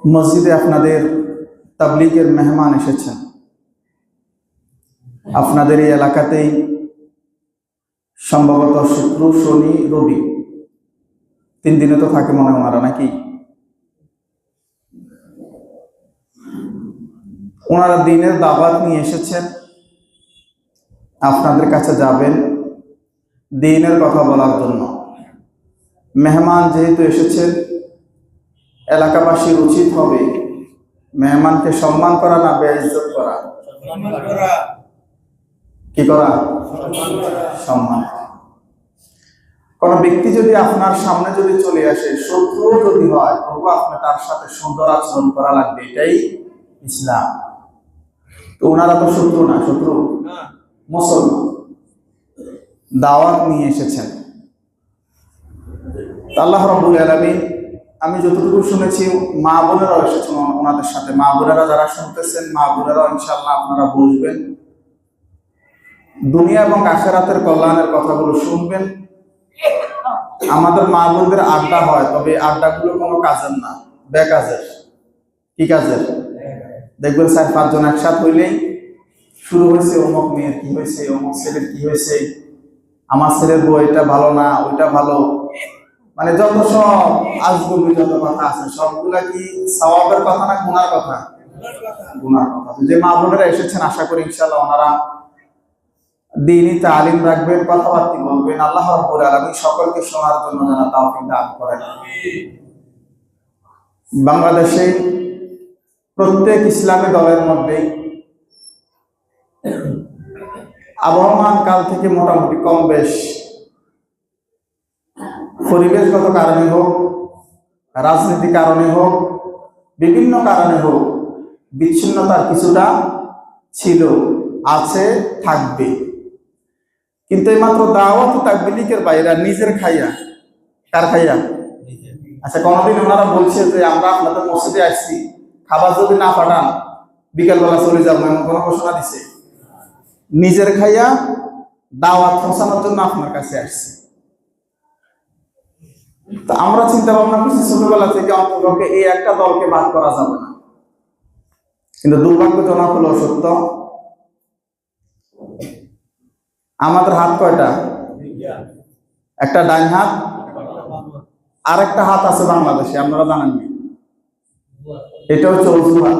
মসজিদে আপনাদের তাবলীগের মেহমান এসেছেন। আপনাদের এই এলাকাতেই সম্ভবত শুক্র, শনি, রবি 3 দিনে তো থাকে মনে হয় ওনারা, নাকি? ওনারা দিনের দাওয়াত নিয়ে এসেছেন, আপনাদের কাছে যাবেন দিনের কথা বলার জন্য। মেহমান যেহেতু এসেছেন, এলাকাবাসীর উচিত হবে মেহমানকে সম্মান করা, না বেইজ্জত করা? কি করা? সম্মান। কোন ব্যক্তি যদি আপনার সামনে যদি চলে আসে, শত্রু যদি হয়, তবু আপনি তার সাথে সুন্দর আচরণ করা লাগবে, এটাই ইসলাম। তো ওনারা তো শত্রু না, শত্রু মুসলমান, দাওয়াত নিয়ে এসেছেন। আল্লাহ রাব্বুল আলামিন, আমি যতটুকু শুনেছি মা বোনেরাও এসেছেন ওনাদের সাথে। মা বোনেরা যারা শুনতেছেন, মা বোনেরাও ইনশাআল্লাহ আপনারা বুঝবেন, দুনিয়া এবং আখিরাতের কল্যাণের কথাগুলো শুনবেন। আমাদের মা বোনদের আড্ডা হয়, তবে আড্ডাগুলো কোনো কাজের না, বেকাজের। কি কাজের? দেখবেন 4-5 জন একসাথে হইলেই শুরু হয়েছে, অমুক মেয়ের কি হয়েছে, অমুক ছেলের কি হয়েছে, আমার ছেলের বউ এটা ভালো না, ওইটা ভালো, মানে যত সব আজগুবি যত কথা আছে সবগুলা কি সওয়াবের কথা না গুনার কথা? গুনার কথা। যে মা বোনেরা এসেছেন, আশা করি ইনশাআল্লাহ ওনারা দ্বীনি তালিম রাখবেন, কথাবার্তা বলবেন। আল্লাহ রাব্বুল আলামিন সকলকে শোনার জন্য যেন তৌফিক দান করেন। বাংলাদেশে প্রত্যেক ইসলামী দলের মধ্যে আবহমান কাল থেকে মোটামুটি কম বেশ পরিবেশগত কারণে হোক, রাজনীতি কারণে হোক, বিভিন্ন কারণে হোক, বিচ্ছিন্নতার কিছুটা ছিল, আছে, থাকবে। কিন্তু এইমাত্র দাওয়াত তাবলীগের বাইরে নিজের খাইয়া, কার খাইয়া? আচ্ছা, কোনদিন ওনারা বলছে যে আমরা আপনাদের মসজিদে আসছি, খাবার যদি না পাঠান বিকেলবেলা চলে যাবো, এমন কোনো ঘোষণা দিছে? নিজের খাইয়া দাওয়াত পৌঁছানোর জন্য আপনার কাছে আসছে। তো আমরা চিন্তা ভাবনা করছি ছোটবেলা থেকে অন্ততপক্ষে এই একটা দলকে বাদ করা যাবে না। কিন্তু দুর্ভাগ্যজনক হলো সত্য, আমাদের হাত কয়টা? একটা ডাইন হাত, আর একটা হাত আছে বাংলাদেশে, আপনারা জানেননি? এটা হচ্ছে অজুহাত।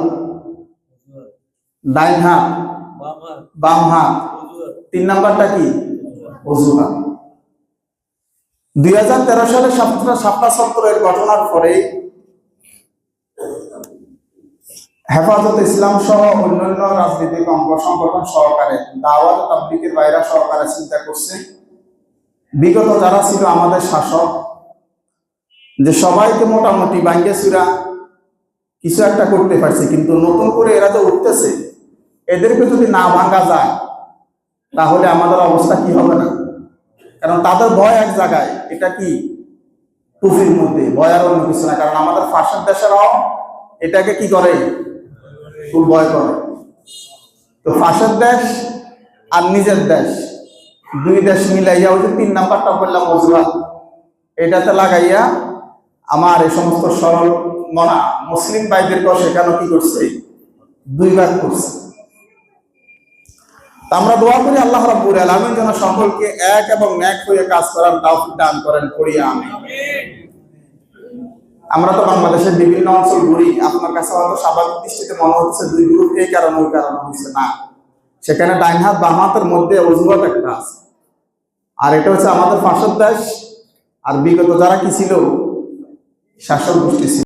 ডাইন হাত, বাম হাত, 3 নাম্বারটা কি? অজুহাত। 2013 সালে শাপলা চত্বরের ঘটনার পরে হেফাজত ইসলাম সহ অন্যান্য রাজনৈতিক অঙ্গ সংগঠন সহকারে, দাওয়াত তাবলীগের বাইরা সহকারে চিন্তা করছে, বিগত যারা ছিল আমাদের শাসক, যে সবাইকে মোটামুটি ভাঙ্গে চুরা কিছু একটা করতে পারছে, কিন্তু নতুন করে এরা তো উঠতেছে, এদেরকে যদি না ভাঙ্গা যায় তাহলে আমাদের অবস্থা কি হবে না? কারণ তাদের ভয় এক জায়গায়, এটা কি টুফির মধ্যে, ভয় আর অন্য কিছু না। কারণ আমাদের পাশের দেশেরাও এটাকে কি করে? খুব ভয় করে। তো পাশের দেশ আর নিজের দেশ, 2 দেশ মিলাইয়া ওই যে 3 নাম্বারটা বললাম অজুহাত, এটাতে লাগাইয়া আমার এই সমস্ত সরল মনা মুসলিম ভাইদেরকেও সেখানে কি করছে? 2 ভাগ করছে। আমরা দোয়া করি আল্লাহ রাব্বুল আলামিন যেন সকলকে এক এবং ন্যাক হয়ে কাজ করার তৌফিক দান করেন, করি আমিন। আমরা তো বাংলাদেশের বিভিন্ন অঞ্চল ঘুরি, আপনার কাছে হয়তো স্বাভাবিক দৃষ্টিতে মনে হচ্ছে 2 গ্রুপ এই কারণে ওই কারণে হচ্ছে না, সেখানে ডাইন হাত বাম হাতের মধ্যে অজুহাত একটা আছে। আর এটা হচ্ছে আমাদের পাশের দেশ, আর বিগত যারা কি ছিল? শাসক গোষ্ঠী ছিল।